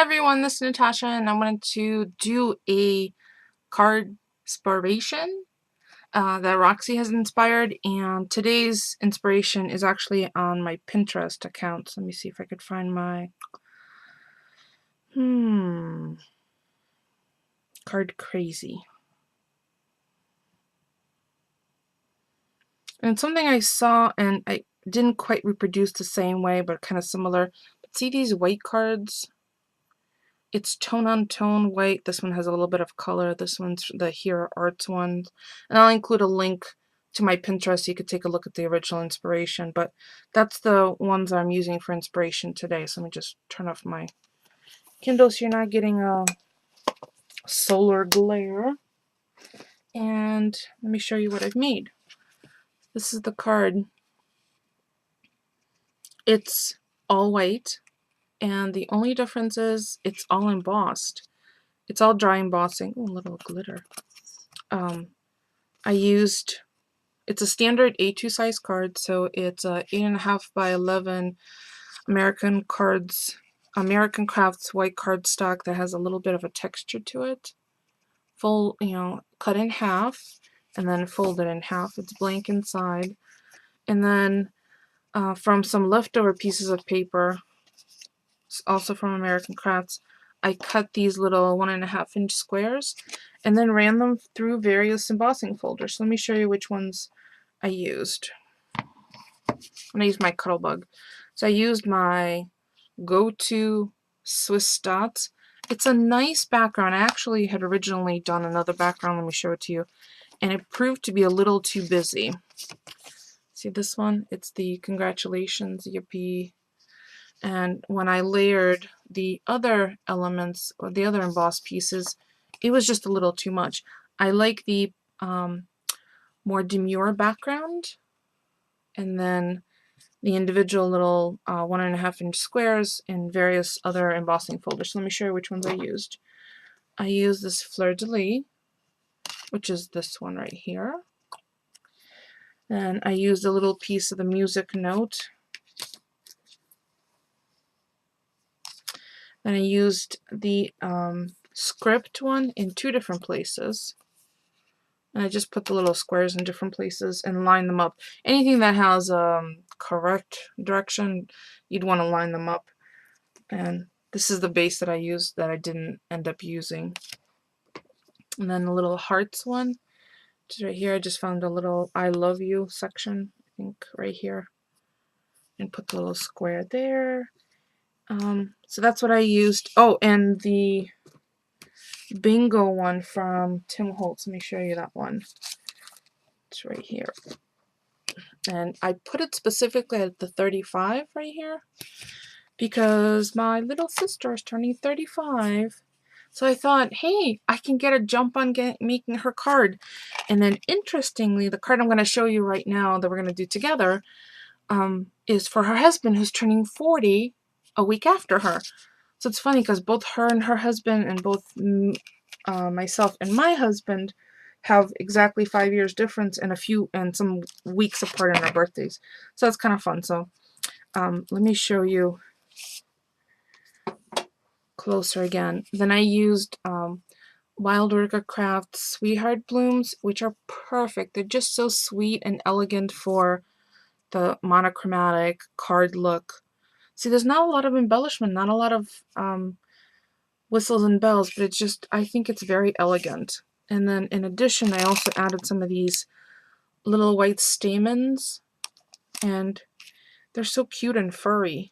Hi everyone, this is Natasha and I wanted to do a Card-Spiration that Roxy has inspired, and today's inspiration is actually on my Pinterest account. So let me see if I could find my Card Crazy. And it's something I saw and I didn't quite reproduce the same way, but kind of similar. But see these white cards? It's tone on tone white. This one has a little bit of color. This one's the Hero Arts one. And I'll include a link to my Pinterest so you could take a look at the original inspiration. But that's the ones I'm using for inspiration today. So let me just turn off my Kindle so you're not getting a solar glare. And let me show you what I've made. This is the card. It's all white. And the only difference is it's all embossed. It's all dry embossing. Oh, a little glitter. I used, it's a standard A2 size card, so it's 8.5 by 11 American Crafts white cardstock that has a little bit of a texture to it. Full, cut in half and then folded in half. It's blank inside. And then from some leftover pieces of paper, also from American Crafts, I cut these little 1.5-inch squares and then ran them through various embossing folders. So let me show you which ones I used. I used my Cuttlebug. So I used my go-to Swiss dots. It's a nice background. I actually had originally done another background. Let me show it to you. And it proved to be a little too busy. See this one? It's the congratulations, yippee. And when I layered the other elements, or the other embossed pieces, it was just a little too much. I like the more demure background, and then the individual little 1.5-inch squares in various other embossing folders. So let me show you which ones I used. I used this Fleur de Lis, which is this one right here. And I used a little piece of the music note. And I used the script one in 2 different places. And I just put the little squares in different places and line them up. Anything that has correct direction, you'd want to line them up. And this is the base that I used that I didn't end up using. And then the little hearts one, which is right here. I just found a little I love you section, I think right here. And put the little square there. So that's what I used. Oh, and the bingo one from Tim Holtz. Let me show you that one. It's right here. And I put it specifically at the 35 right here because my little sister is turning 35. So I thought, hey, I can get a jump on making her card. And then interestingly, the card I'm going to show you right now that we're going to do together is for her husband, who's turning 40 a week after her. So it's funny because both her and her husband, and both myself and my husband, have exactly 5 years difference and some weeks apart in our birthdays. So that's kind of fun. So let me show you closer again. Then I used Wild Orchid Craft Sweetheart Blooms, which are perfect. They're just so sweet and elegant for the monochromatic card look. See, there's not a lot of embellishment, not a lot of whistles and bells, but it's just, I think it's very elegant. And then in addition, I also added some of these little white stamens, and they're so cute and furry.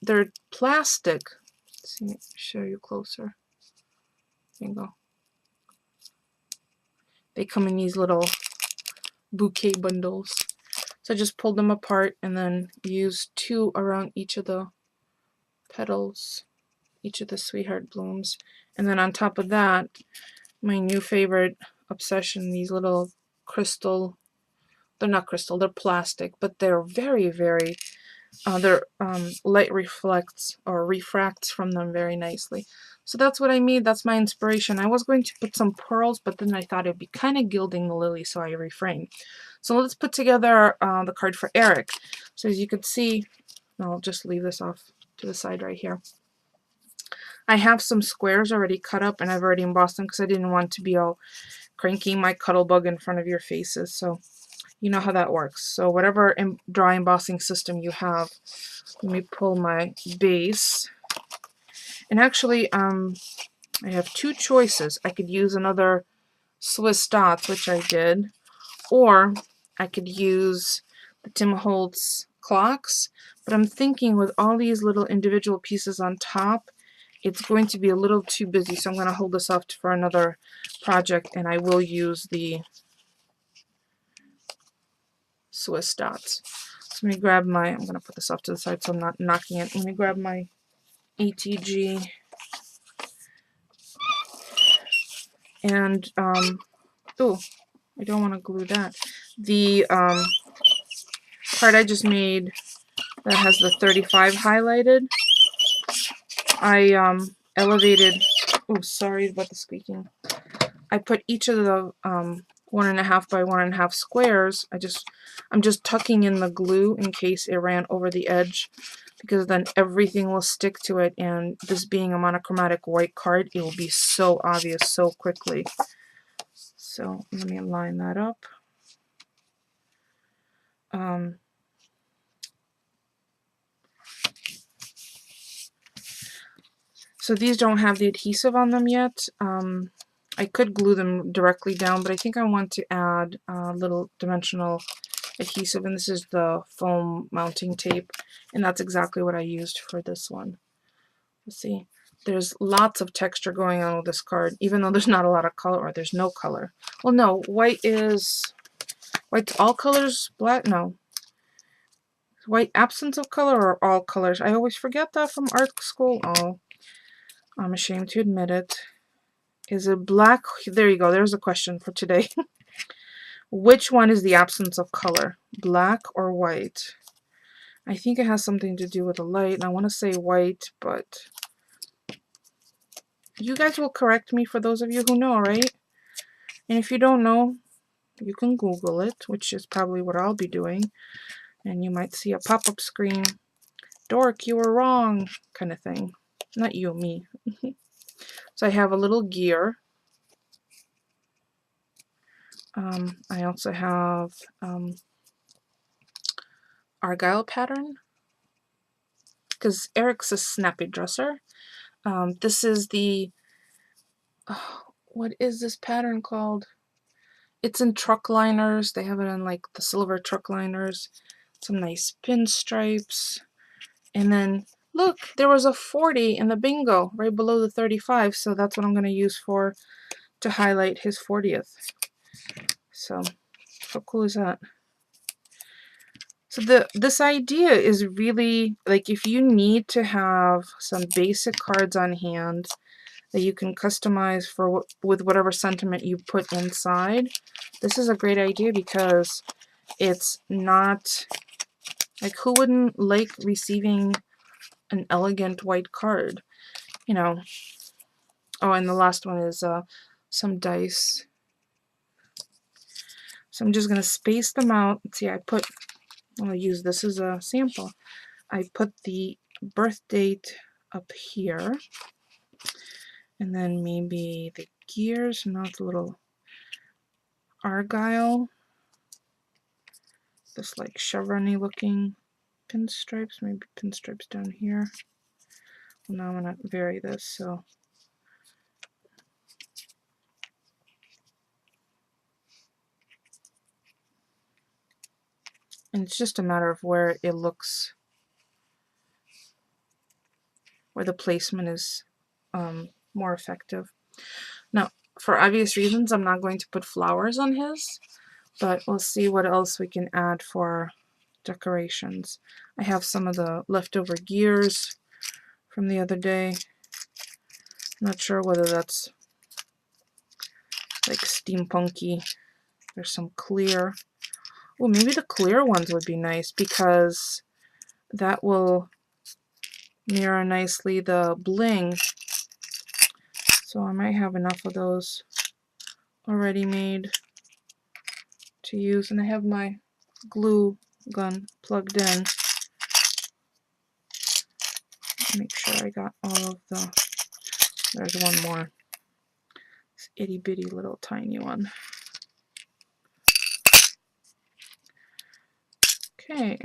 They're plastic. Let's see, show you closer. There you go. They come in these little bouquet bundles. So I just pulled them apart and then used 2 around each of the petals, each of the sweetheart blooms. And then on top of that, my new favorite obsession, these little crystal, they're not crystal, they're plastic, but they're very, very, light reflects or refracts from them very nicely. So that's what I made. That's my inspiration. I was going to put some pearls, but then I thought it'd be kind of gilding the lily, so I refrained. So let's put together the card for Eric. So as you can see, I'll just leave this off to the side right here. I have some squares already cut up and I've already embossed them because I didn't want to be all cranky my Cuttlebug in front of your faces. So you know how that works. So whatever dry embossing system you have, let me pull my base. And actually, I have two choices. I could use another Swiss dots, which I did, or I could use the Tim Holtz clocks, but I'm thinking with all these little individual pieces on top, it's going to be a little too busy, so I'm going to hold this off for another project, and I will use the Swiss dots. So let me grab my, I'm going to put this off to the side so I'm not knocking it. Let me grab my ATG and, oh, I don't want to glue that. The card I just made that has the 35 highlighted, I elevated, oh, sorry about the squeaking. I put each of the 1.5 by 1.5 squares, I'm just tucking in the glue in case it ran over the edge, because then everything will stick to it, and this being a monochromatic white card, it will be so obvious so quickly. So let me line that up. So these don't have the adhesive on them yet. I could glue them directly down, but I think I want to add a little dimensional adhesive, and this is the foam mounting tape, and that's exactly what I used for this one. Let's see. There's lots of texture going on with this card, even though there's not a lot of color, or there's no color. Well, no, white's all colors, black, no. White absence of color or all colors? I always forget that from art school. Oh, I'm ashamed to admit it. Is it black? There you go. There's a question for today. Which one is the absence of color? Black or white? I think it has something to do with the light, and I want to say white, but you guys will correct me for those of you who know, right? And if you don't know, you can Google it, which is probably what I'll be doing. And you might see a pop-up screen. Dork, you were wrong, kind of thing. Not you, me. So I have a little gear. I also have Argyle pattern, because Eric's a snappy dresser. This is the, what is this pattern called? It's in truck liners. They have it in like the silver truck liners. Some nice pinstripes. And then, look, there was a 40 in the bingo right below the 35, so that's what I'm going to use to highlight his 40th. So, how cool is that? So this idea is really, like, if you need to have some basic cards on hand that you can customize for with whatever sentiment you put inside, this is a great idea, because it's not, like, who wouldn't like receiving an elegant white card, you know? Oh, and the last one is some dice. So I'm just going to space them out. See, I'll use this as a sample. I put the birth date up here, and then maybe the gears, not the little argyle, this like chevron-y looking pinstripes, maybe pinstripes down here. Well, now I'm going to vary this, so and it's just a matter of where it looks, where the placement is more effective. Now, for obvious reasons, I'm not going to put flowers on his, but we'll see what else we can add for decorations. I have some of the leftover gears from the other day. Not sure whether that's like steampunky. There's some clear. Oh, maybe the clear ones would be nice, because that will mirror nicely the bling. So I might have enough of those already made to use, and I have my glue gun plugged in. Make sure I got all of the There's one more. This itty bitty little tiny one. Okay.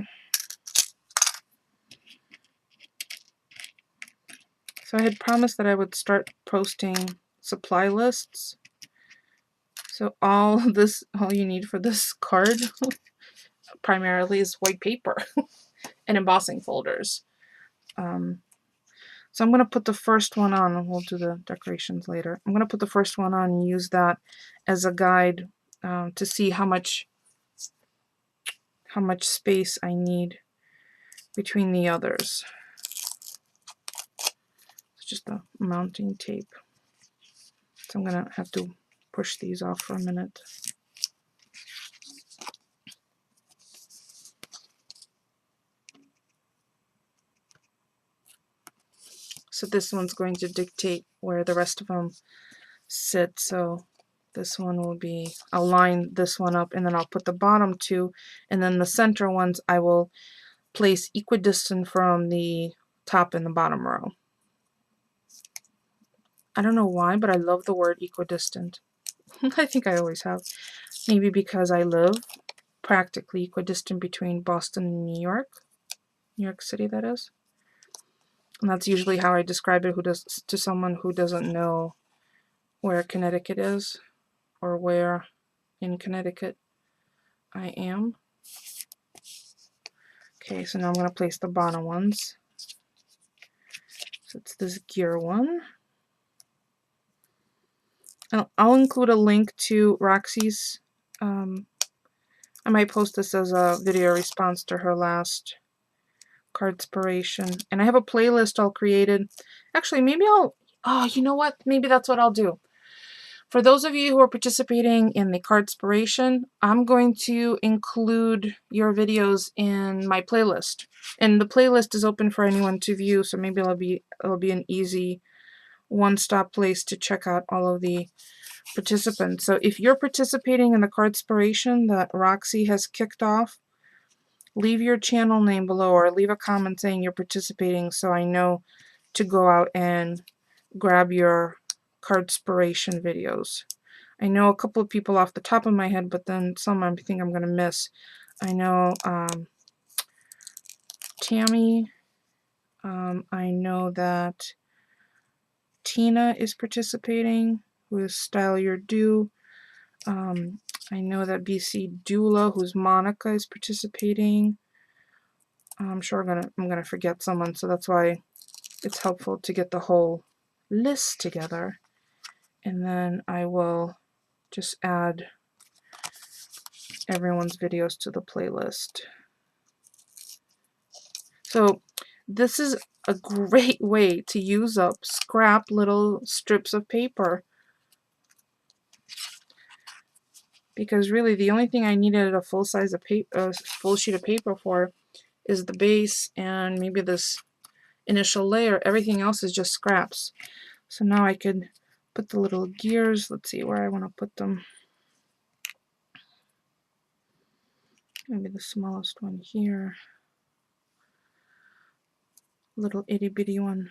So I had promised that I would start posting supply lists. So all you need for this card primarily is white paper and embossing folders. So I'm going to put the first one on, and we'll do the decorations later. I'm going to put the first one on and use that as a guide to see how much space I need between the others. It's just a mounting tape. So I'm going to have to push these off for a minute. So this one's going to dictate where the rest of them sit. So this one will be, I'll line this one up, and then I'll put the bottom two, and then the center ones I will place equidistant from the top and the bottom row. I don't know why, but I love the word equidistant. I think I always have. Maybe because I live practically equidistant between Boston and New York City, that is. And that's usually how I describe it to someone who doesn't know where Connecticut is or where in Connecticut I am. Okay, so now I'm going to place the bottom ones. So it's this gear one. I'll include a link to Roxy's. I might post this as a video response to her last Card-Spiration. And I have a playlist all created. Actually, maybe you know what? Maybe that's what I'll do. For those of you who are participating in the Card-Spiration, I'm going to include your videos in my playlist. And the playlist is open for anyone to view, so maybe it'll be an easy one-stop place to check out all of the participants. So if you're participating in the Card-Spiration that Roxy has kicked off, leave your channel name below or leave a comment saying you're participating so I know to go out and grab your Card-Spiration videos. I know a couple of people off the top of my head, but then some I think I'm going to miss. I know Tammy. I know that Tina is participating, who is Style Your Do. I know that BC Doula, who's Monica, is participating. I'm sure I'm gonna forget someone, so that's why it's helpful to get the whole list together. And then I will just add everyone's videos to the playlist. So this is a great way to use up scrap little strips of paper, because really the only thing I needed a full sheet of paper for is the base and maybe this initial layer. Everything else is just scraps. So now I could put the little gears. Let's see where I want to put them. Maybe the smallest one here. Little itty bitty one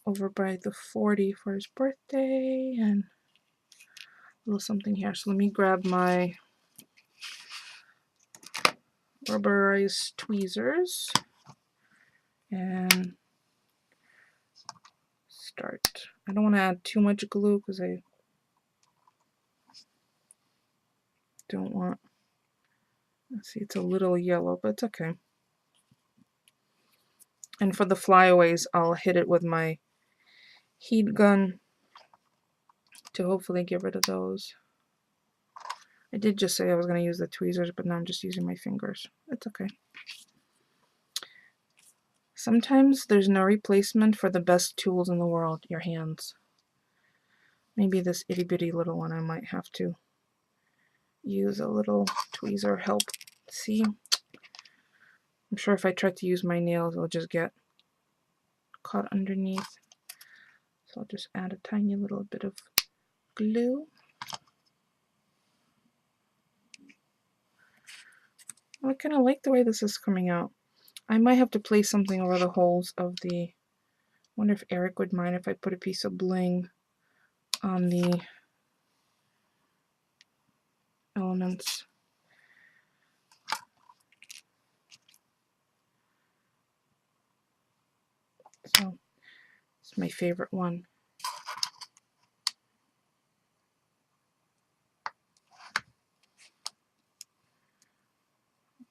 over by the 40 for his birthday, and a little something here. So let me grab my rubberized tweezers and start. I don't want to add too much glue because I don't want, let's see, it's a little yellow, but it's okay. And for the flyaways, I'll hit it with my heat gun to hopefully get rid of those. I did just say I was going to use the tweezers, but now I'm just using my fingers. It's okay. Sometimes there's no replacement for the best tools in the world, your hands. Maybe this itty bitty little one I might have to use a little tweezer help. See? I'm sure if I try to use my nails, it'll just get caught underneath. So I'll just add a tiny little bit of glue. I kind of like the way this is coming out. I might have to place something over the holes of the wonder if Eric would mind if I put a piece of bling on the elements. So it's my favorite one.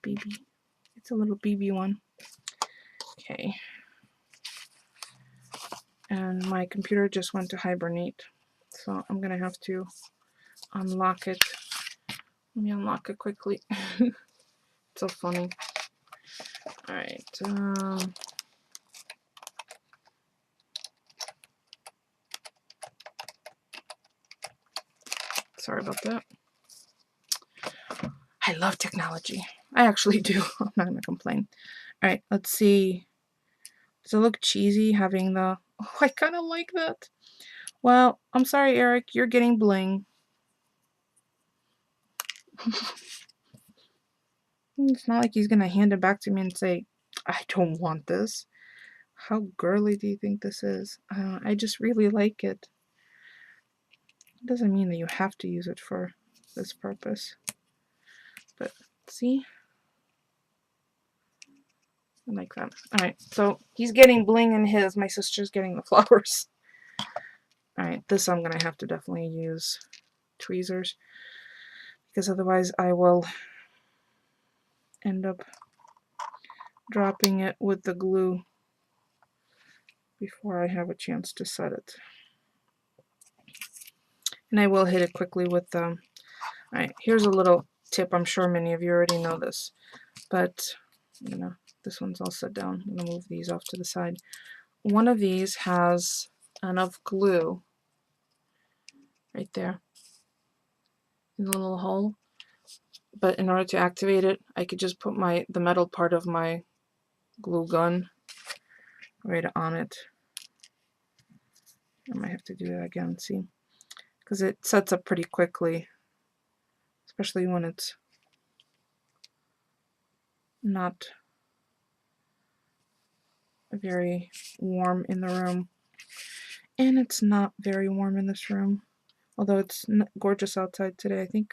BB. It's a little BB one. Okay. And my computer just went to hibernate. So I'm going to have to unlock it. Let me unlock it quickly. It's so funny. Alright. Sorry about that. I love technology. I actually do. I'm not going to complain. Alright, let's see. Does it look cheesy having the... Oh, I kind of like that. Well, I'm sorry, Eric. You're getting bling. It's not like he's going to hand it back to me and say, I don't want this. How girly do you think this is? I just really like it. It doesn't mean that you have to use it for this purpose. But see? I like that. Alright, so he's getting bling in his. My sister's getting the flowers. Alright, this I'm going to have to definitely use tweezers. Because otherwise I will end up dropping it with the glue before I have a chance to set it. And I will hit it quickly with alright, here's a little tip. I'm sure many of you already know this, but this one's all set down. I'm gonna move these off to the side. One of these has enough glue right there in the little hole, but in order to activate it, I could just put the metal part of my glue gun right on it. I might have to do that again, see, because it sets up pretty quickly, especially when it's not very warm in the room. And it's not very warm in this room, although it's gorgeous outside today. I think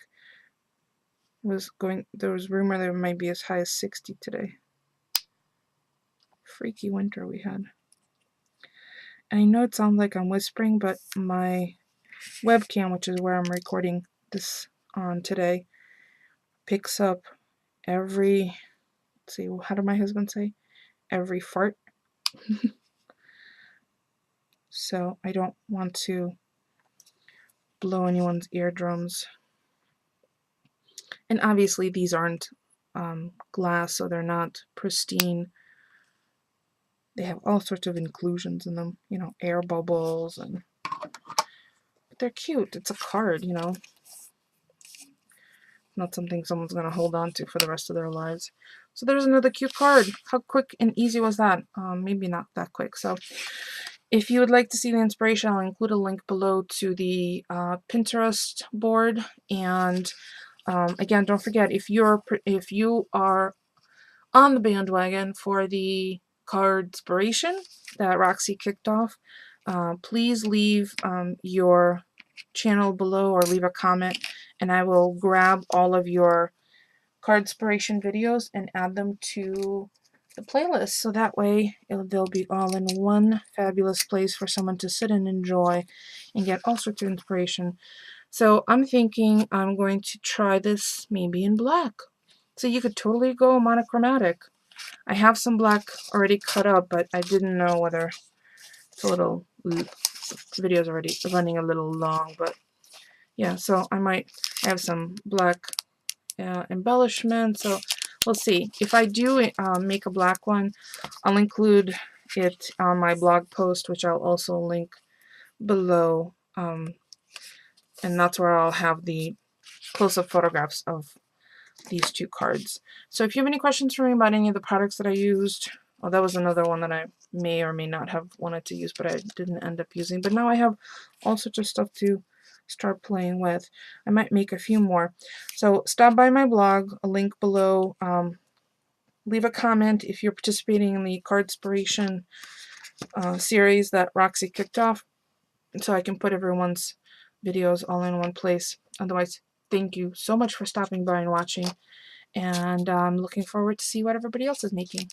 there was rumor that it might be as high as 60 today. Freaky winter we had. And I know it sounds like I'm whispering, but my webcam, which is where I'm recording this on today, picks up every, let's see, how did my husband say? Every fart. So I don't want to blow anyone's eardrums. And obviously these aren't glass, so they're not pristine. They have all sorts of inclusions in them, air bubbles, but they're cute. It's a card, not something someone's going to hold on to for the rest of their lives. So there's another cute card. How quick and easy was that? Maybe not that quick. So if you would like to see the inspiration, I'll include a link below to the Pinterest board. And again, don't forget, if you are on the bandwagon for the Card-Spiration that Roxy kicked off, please leave your channel below or leave a comment, and I will grab all of your Card-Spiration videos and add them to the playlist, so that way they'll be all in one fabulous place for someone to sit and enjoy and get all sorts of inspiration. So I'm thinking I'm going to try this maybe in black. So you could totally go monochromatic. I have some black already cut up, but I didn't know whether it's a little, the video's already running a little long, but yeah, so I have some black embellishment, so we'll see. If I do make a black one, I'll include it on my blog post, which I'll also link below, and that's where I'll have the close-up photographs of these two cards. So if you have any questions for me about any of the products that I used, oh, that was another one that I may or may not have wanted to use, but I didn't end up using. But now I have all sorts of stuff to start playing with. I might make a few more. So stop by my blog, a link below. Leave a comment if you're participating in the Card-Spiration series that Roxy kicked off, so I can put everyone's videos all in one place. Otherwise, thank you so much for stopping by and watching, and I'm looking forward to see what everybody else is making.